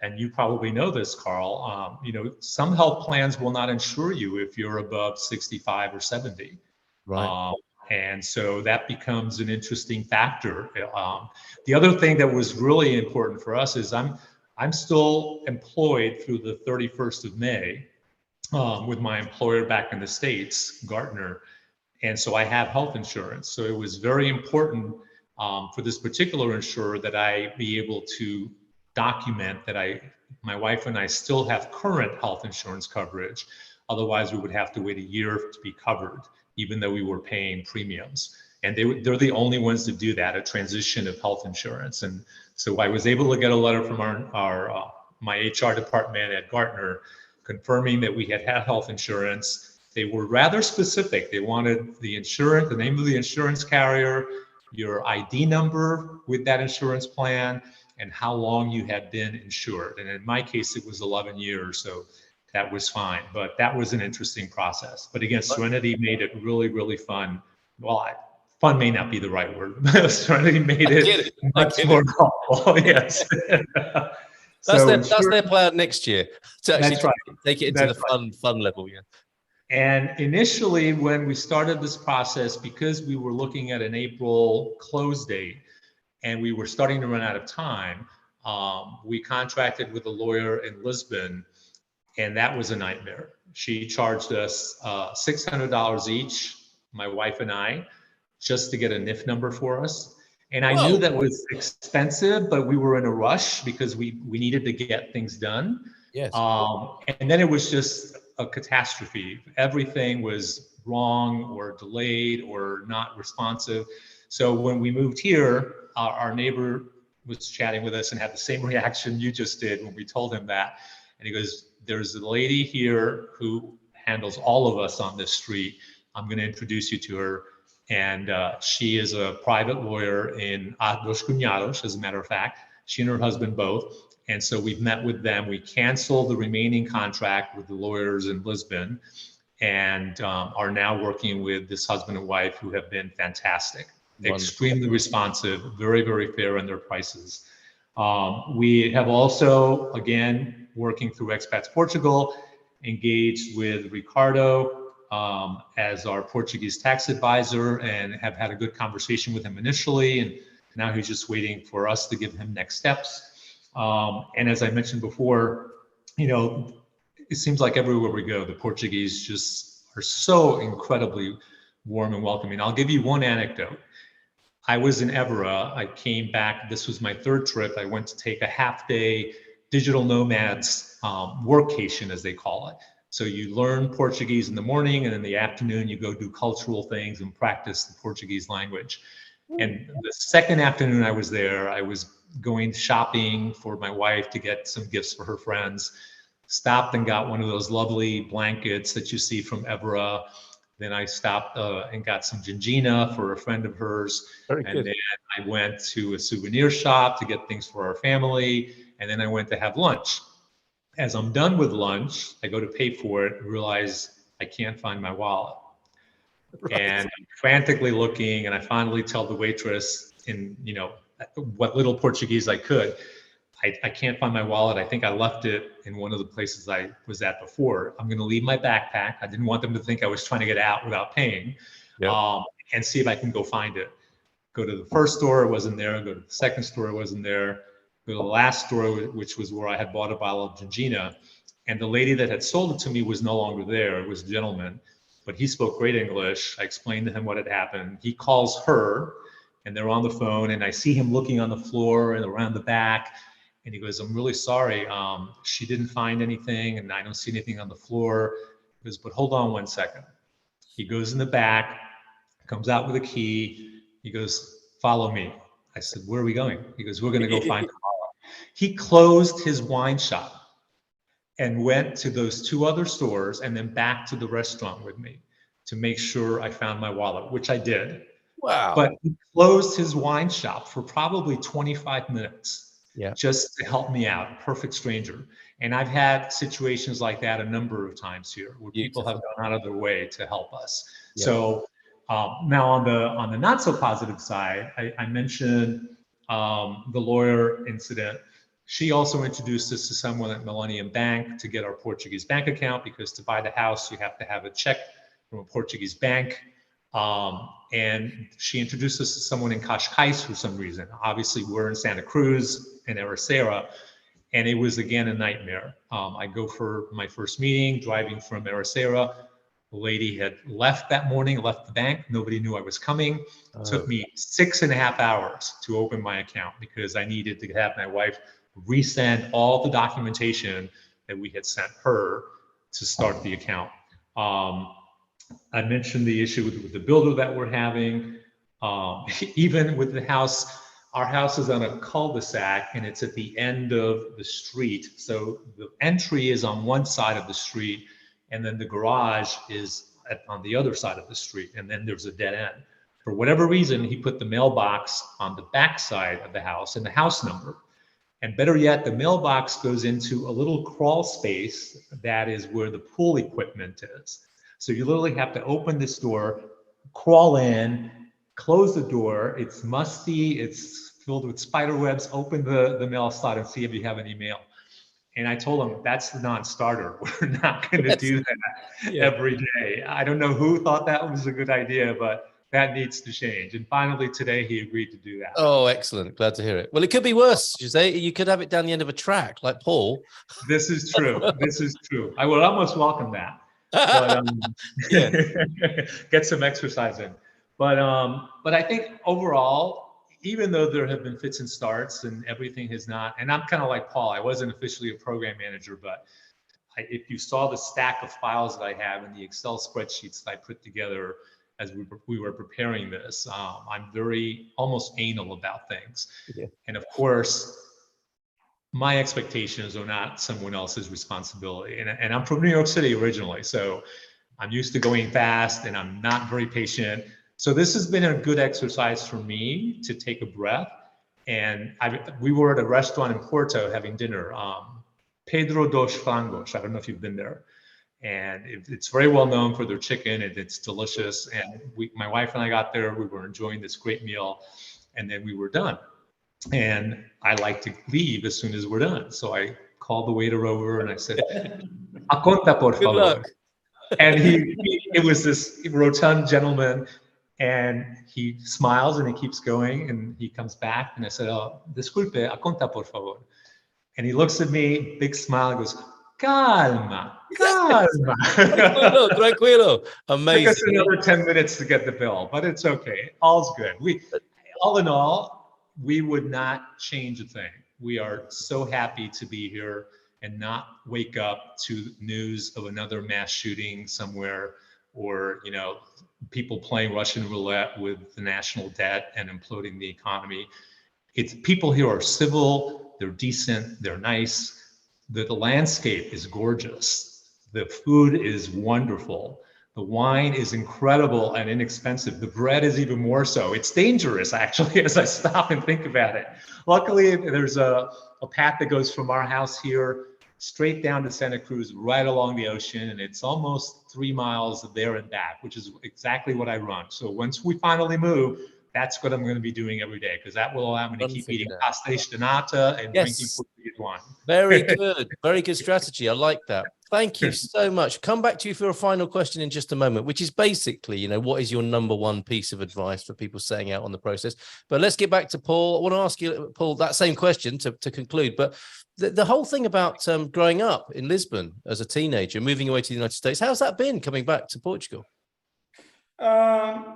and you probably know this, Carl, you know, some health plans will not insure you if you're above 65 or 70. Right. And so that becomes an interesting factor. The other thing that was really important for us is I'm still employed through the 31st of May with my employer back in the States, Gartner. And so I have health insurance. So it was very important for this particular insurer that I be able to document that my wife and I still have current health insurance coverage. Otherwise, we would have to wait a year to be covered, even though we were paying premiums. And they're the only ones to do that, a transition of health insurance. And so I was able to get a letter from my HR department at Gartner confirming that we had health insurance. They were rather specific. They wanted the insurance, the name of the insurance carrier, your ID number with that insurance plan, and how long you had been insured. And in my case, it was 11 years, so that was fine. But that was an interesting process. But again, Serenity made it really, really fun. Well, fun may not be the right word. Serenity made it much more helpful. Yes. That's their plan next year to actually take it into the fun level. Yeah. And initially, when we started this process, because we were looking at an April close date and we were starting to run out of time, we contracted with a lawyer in Lisbon, and that was a nightmare. She charged us $600 each, my wife and I, just to get a NIF number for us. And I knew that was expensive, but we were in a rush because we needed to get things done. Yes. And then it was just a catastrophe. Everything was wrong or delayed or not responsive. So when we moved here, our neighbor was chatting with us and had the same reaction you just did when we told him that. And he goes, there's a lady here who handles all of us on this street. I'm going to introduce you to her. And she is a private lawyer in Dos Cunhados, as a matter of fact. She and her husband both. And so we've met with them. We canceled the remaining contract with the lawyers in Lisbon and are now working with this husband and wife who have been fantastic. Wonderful. Extremely responsive, very, very fair in their prices. We have also, again, working through Expats Portugal, engaged with Ricardo as our Portuguese tax advisor and have had a good conversation with him initially. And now he's just waiting for us to give him next steps. And as I mentioned before, you know, it seems like everywhere we go, the Portuguese just are so incredibly warm and welcoming. I'll give you one anecdote. I was in Évora. I came back. This was my third trip. I went to take a half-day digital nomads workcation, as they call it. So you learn Portuguese in the morning, and in the afternoon, you go do cultural things and practice the Portuguese language. And the second afternoon I was there, I was going shopping for my wife to get some gifts for her friends. Stopped and got one of those lovely blankets that you see from Évora. Then I stopped and got some gingina for a friend of hers. And then I went to a souvenir shop to get things for our family. And then I went to have lunch. As I'm done with lunch, I go to pay for it and realize I can't find my wallet. Right. And I'm frantically looking, and I finally tell the waitress in, you know, what little Portuguese I could, I can't find my wallet. I think I left it in one of the places I was at before. I'm going to leave my backpack. I didn't want them to think I was trying to get out without paying. Yep. And see if I can go find it. Go to the first store, it wasn't there. Go to the second store, it wasn't there. Go to the last store, which was where I had bought a bottle of gingina. And the lady that had sold it to me was no longer there. It was a gentleman. but he spoke great English. I explained to him what had happened. He calls her, and they're on the phone, and I see him looking on the floor and around the back, and he goes, "I'm really sorry. She didn't find anything, and I don't see anything on the floor." He goes, "But hold on 1 second." He goes in the back, comes out with a key. He goes, "Follow me." I said, "Where are we going?" He goes, "We're going to go find Kamala." He closed his wine shop and went to those 2 other stores and then back to the restaurant with me to make sure I found my wallet, which I did. Wow. But he closed his wine shop for probably 25 minutes just to help me out. Perfect stranger. And I've had situations like that a number of times here where people have gone out of their way to help us. So now on the not so positive side, I mentioned the lawyer incident. She also introduced us to someone at Millennium Bank to get our Portuguese bank account, because to buy the house, you have to have a check from a Portuguese bank. And she introduced us to someone in Cascais for some reason. Obviously, we're in Santa Cruz and Ericeira, and it was, again, a nightmare. I go for my first meeting, driving from Ericeira. The lady had left that morning, left the bank. Nobody knew I was coming. It took me 6.5 hours to open my account because I needed to have my wife resend all the documentation that we had sent her to start the account. I mentioned the issue with the builder that we're having. Even with the house, our house is on a cul-de-sac and it's at the end of the street. So the entry is on one side of the street, and then the garage is on the other side of the street, and then there's a dead end. For whatever reason, he put the mailbox on the back side of the house and the house number. And better yet, the mailbox goes into a little crawl space that is where the pool equipment is. So you literally have to open this door, crawl in, close the door. It's musty, it's filled with spider webs. Open the mail slot and see if you have any mail. And I told him, that's the non-starter. We're not going to do that every day. I don't know who thought that was a good idea, but that needs to change. And finally, today, he agreed to do that. Oh, excellent. Glad to hear it. Well, it could be worse, Jose. You could have it down the end of a track like Paul. This is true. This is true. I would almost welcome that. But get some exercise in. But I think overall, even though there have been fits and starts and everything has not, and I'm kind of like Paul, I wasn't officially a program manager, but if you saw the stack of files that I have and the Excel spreadsheets that I put together as we were preparing this, I'm very almost anal about things. And of course, my expectations are not someone else's responsibility. And I'm from New York City originally, so I'm used to going fast and I'm not very patient. So this has been a good exercise for me to take a breath. And we were at a restaurant in Porto having dinner, Pedro dos Frangos. I don't know if you've been there. And it's very well known for their chicken, and it's delicious. And my wife and I got there, we were enjoying this great meal, and then we were done. And I like to leave as soon as we're done. So I called the waiter over and I said, "A conta, por favor." And it was this rotund gentleman, and he smiles and he keeps going, and he comes back and I said, "Oh, disculpe, a conta, por favor." And he looks at me, big smile, and goes, "Calma, calma." Tranquilo. Amazing. Took us another 10 minutes to get the bill, but it's okay. All's good. All in all, we would not change a thing. We are so happy to be here and not wake up to news of another mass shooting somewhere, or people playing Russian roulette with the national debt and imploding the economy. People here are civil, they're decent, they're nice. The landscape is gorgeous. The food is wonderful. The wine is incredible and inexpensive. The bread is even more so. It's dangerous, actually, as I stop and think about it. Luckily, there's a path that goes from our house here straight down to Santa Cruz, right along the ocean, and it's almost 3 miles there and back, which is exactly what I run. So once we finally move, that's what I'm going to be doing every day, because that will allow me to keep eating pastéis de nata and drinking Portuguese wine. Very good. Very good strategy. I like that. Thank you so much. Come back to you for a final question in just a moment, which is basically, you know, what is your number one piece of advice for people setting out on the process? But let's get back to Paul. I want to ask you, Paul, that same question to conclude. But the whole thing about growing up in Lisbon as a teenager, moving away to the United States, how's that been coming back to Portugal?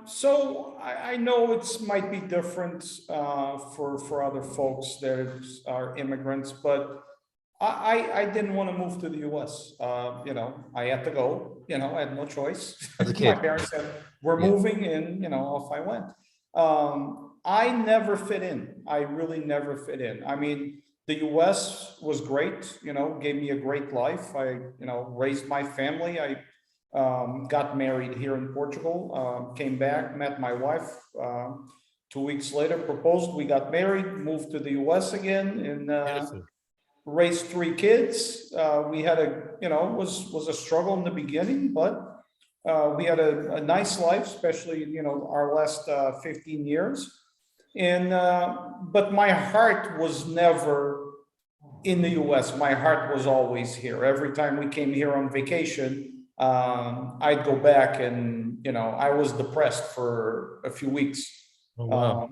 So I know it might be different for other folks that are immigrants, but I didn't want to move to the US. You know, I had to go, you know, I had no choice. As a My kid. parents said, we're moving, and, you know, off I went. I never fit in. I really never fit in. I mean, the US was great, you know, gave me a great life. I, you know, raised my family. I got married here in Portugal, came back, met my wife. 2 weeks later, proposed, we got married, moved to the US again, and raised 3 kids. We had a, you know, was a struggle in the beginning, but we had a nice life, especially, you know, our last 15 years. And but my heart was never in the US. My heart was always here. Every time we came here on vacation, I'd go back, and, you know, I was depressed for a few weeks. Oh, wow.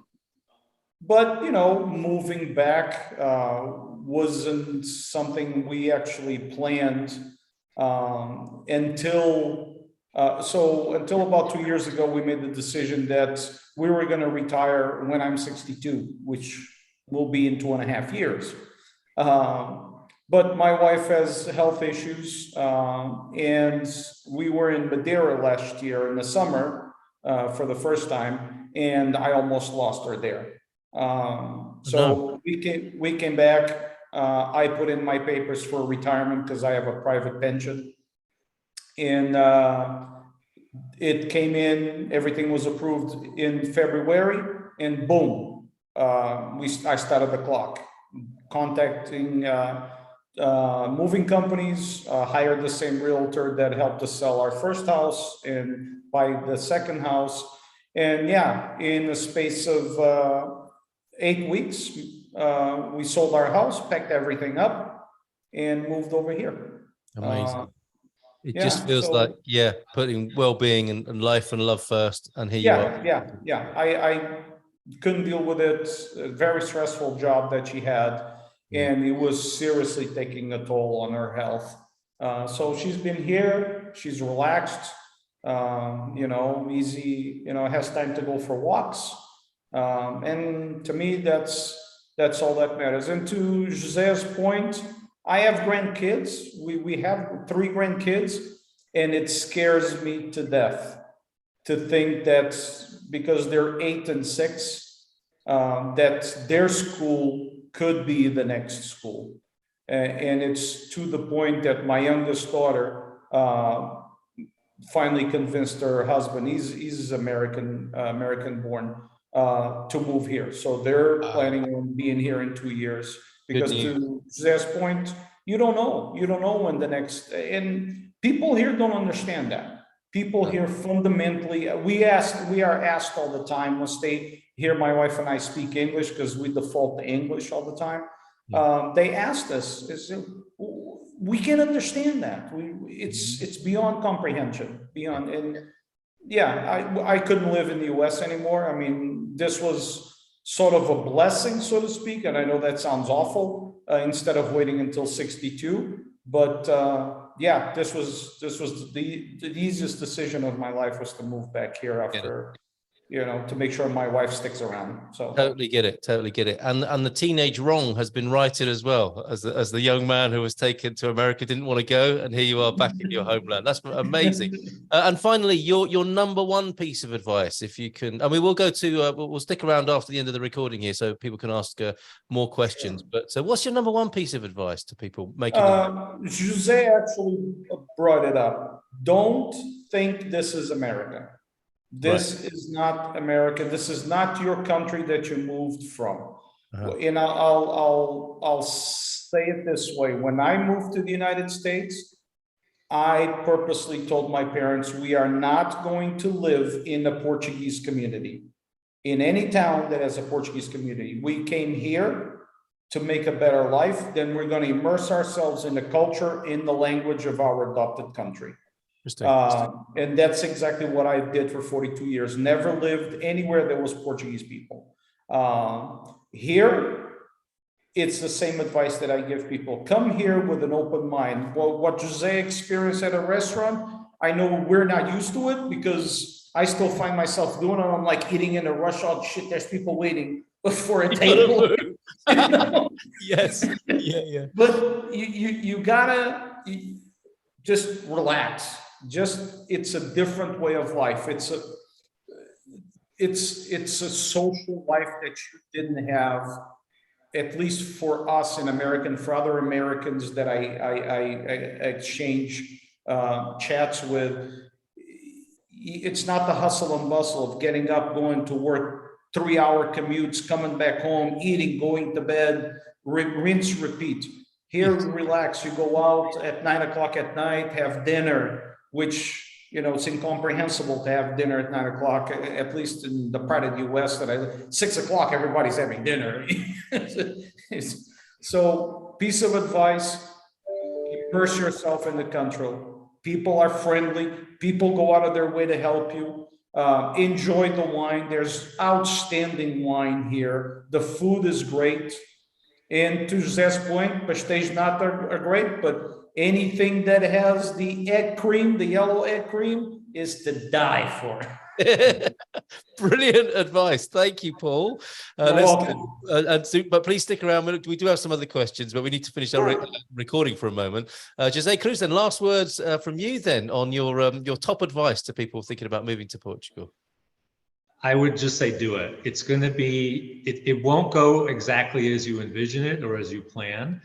But, you know, moving back wasn't something we actually planned until about 2 years ago. We made the decision that we were going to retire when I'm 62, which will be in 2.5 years. But my wife has health issues, and we were in Madeira last year in the summer for the first time, and I almost lost her there. So we came back. I put in my papers for retirement because I have a private pension, and it came in. Everything was approved in February, and boom, I started the clock, contacting moving companies, hired the same realtor that helped us sell our first house and buy the second house. And yeah, in the space of 8 weeks, we sold our house, packed everything up, and moved over here. Amazing. It yeah, just feels so- like, yeah, putting well-being and life and love first, and here you are. Yeah. I couldn't deal with it. A very stressful job that she had, and it was seriously taking a toll on her health. So she's been here. She's relaxed. You know, easy. You know, has time to go for walks. And to me, that's all that matters. And to José's point, I have grandkids. We have 3 grandkids, and it scares me to death to think that because they're 8 and 6, that their school could be the next school. And it's to the point that my youngest daughter finally convinced her husband, he's American born, to move here. So they're planning on being here in 2 years. Because to José's point, you don't know when the next, and people here don't understand that. People here fundamentally, we are asked all the time, once they hear my wife and I speak English, because we default to English all the time. They asked us, we can understand that. It's beyond comprehension, beyond, and yeah, I couldn't live in the US anymore. I mean, this was sort of a blessing, so to speak. And I know that sounds awful, instead of waiting until 62. But yeah, this was the easiest decision of my life, was to move back here after, you know, to make sure my wife sticks around. So totally get it. And the teenage wrong has been righted as well, as the young man who was taken to America didn't want to go, and here you are back in your homeland. That's amazing. And finally, your number one piece of advice, if you can. I mean, we'll go to we'll stick around after the end of the recording here, so people can ask more questions. But what's your number one piece of advice to people making? José actually brought it up. Don't think this is America. This is not America. This is not your country that you moved from. And I'll say it this way. When I moved to the United States, I purposely told my parents, we are not going to live in a Portuguese community, in any town that has a Portuguese community. We came here to make a better life, then we're going to immerse ourselves in the culture, in the language of our adopted country. And that's exactly what I did for 42 years. Never lived anywhere that was Portuguese people. Here, it's the same advice that I give people. Come here with an open mind. Well, what Jose experienced at a restaurant, I know we're not used to it because I still find myself doing it. I'm like eating in a rush hour. Shit, there's people waiting for a table. You know? Yes. Yeah. But you gotta just relax. It's a different way of life. It's a social life that you didn't have, at least for us in America, for other Americans that I exchange chats with. It's not the hustle and bustle of getting up, going to work, 3-hour commutes, coming back home, eating, going to bed, rinse, repeat. Here, relax. You go out at 9 o'clock at night, have dinner, which, you know, it's incomprehensible to have dinner at 9 o'clock, at least in the part of the US that I live. 6 o'clock, everybody's having dinner. So, piece of advice, immerse yourself in the country. People are friendly. People go out of their way to help you. Enjoy the wine. There's outstanding wine here. The food is great. And to José's point, pastéis not are great, but anything that has the egg cream, the yellow egg cream, is to die for. Brilliant advice. Thank you, Paul. But please stick around. We do have some other questions, but we need to finish our recording for a moment. José Cruz, then last words from you then on your top advice to people thinking about moving to Portugal. I would just say do it. It's going to be, it won't go exactly as you envision it or as you plan,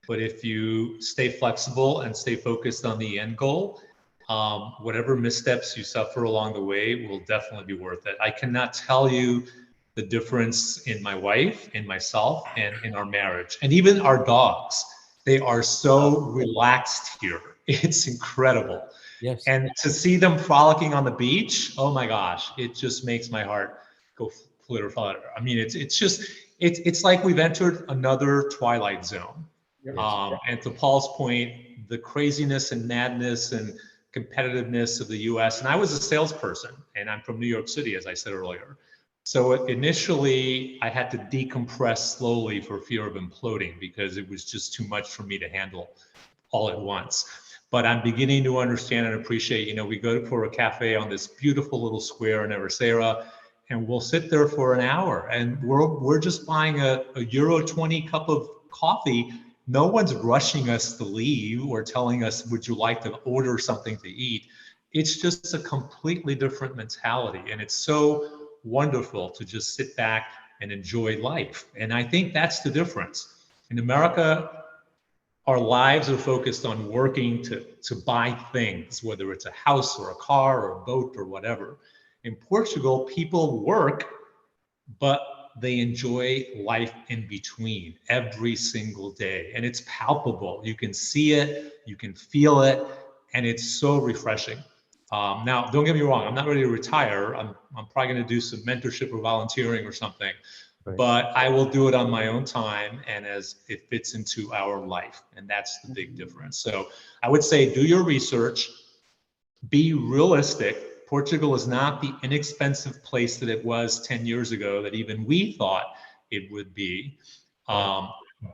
but if you stay flexible and stay focused on the end goal, whatever missteps you suffer along the way will definitely be worth it. I cannot tell you the difference in my wife, in myself, and in our marriage, and even our dogs. They are so relaxed here. It's incredible. Yes. And to see them frolicking on the beach, oh my gosh, it just makes my heart go flitter flutter. I mean, it's like we've entered another twilight zone. And to Paul's point, the craziness and madness and competitiveness of the US, and I was a salesperson and I'm from New York City, as I said earlier. So initially I had to decompress slowly for fear of imploding because it was just too much for me to handle all at once. But I'm beginning to understand and appreciate, you know, we go for a cafe on this beautiful little square in Ericeira, and we'll sit there for an hour and we're just buying a €1.20 cup of coffee. No one's rushing us to leave or telling us, would you like to order something to eat? It's just a completely different mentality. And it's so wonderful to just sit back and enjoy life. And I think that's the difference. In America, our lives are focused on working to buy things, whether it's a house or a car or a boat or whatever. In Portugal, people work, but they enjoy life in between every single day. And it's palpable. You can see it, you can feel it, and it's so refreshing. Now, don't get me wrong, I'm not ready to retire. I'm probably going to do some mentorship or volunteering or something. But I will do it on my own time and as it fits into our life. And that's the big difference. So I would say do your research, be realistic. Portugal is not the inexpensive place that it was 10 years ago that even we thought it would be.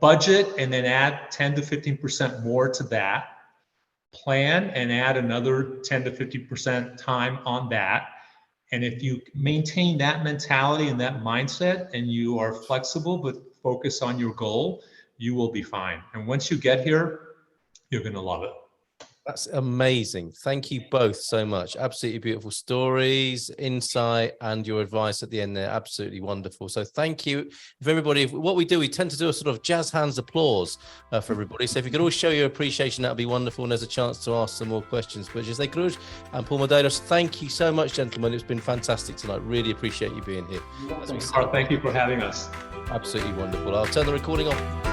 Budget and then add 10 to 15% more to that. Plan and add another 10 to 50% time on that. And if you maintain that mentality and that mindset and you are flexible but focus on your goal, you will be fine. And once you get here, you're going to love it. That's amazing. Thank you both so much. Absolutely beautiful stories, insight, and your advice at the end there. Absolutely wonderful. So thank you for everybody. What we do, we tend to do a sort of jazz hands applause for everybody. So if you could all show your appreciation, that would be wonderful. And there's a chance to ask some more questions. But José Cruz and Paul Medeiros, thank you so much, gentlemen. It's been fantastic tonight. Really appreciate you being here. Thank you for having us. Absolutely wonderful. I'll turn the recording off.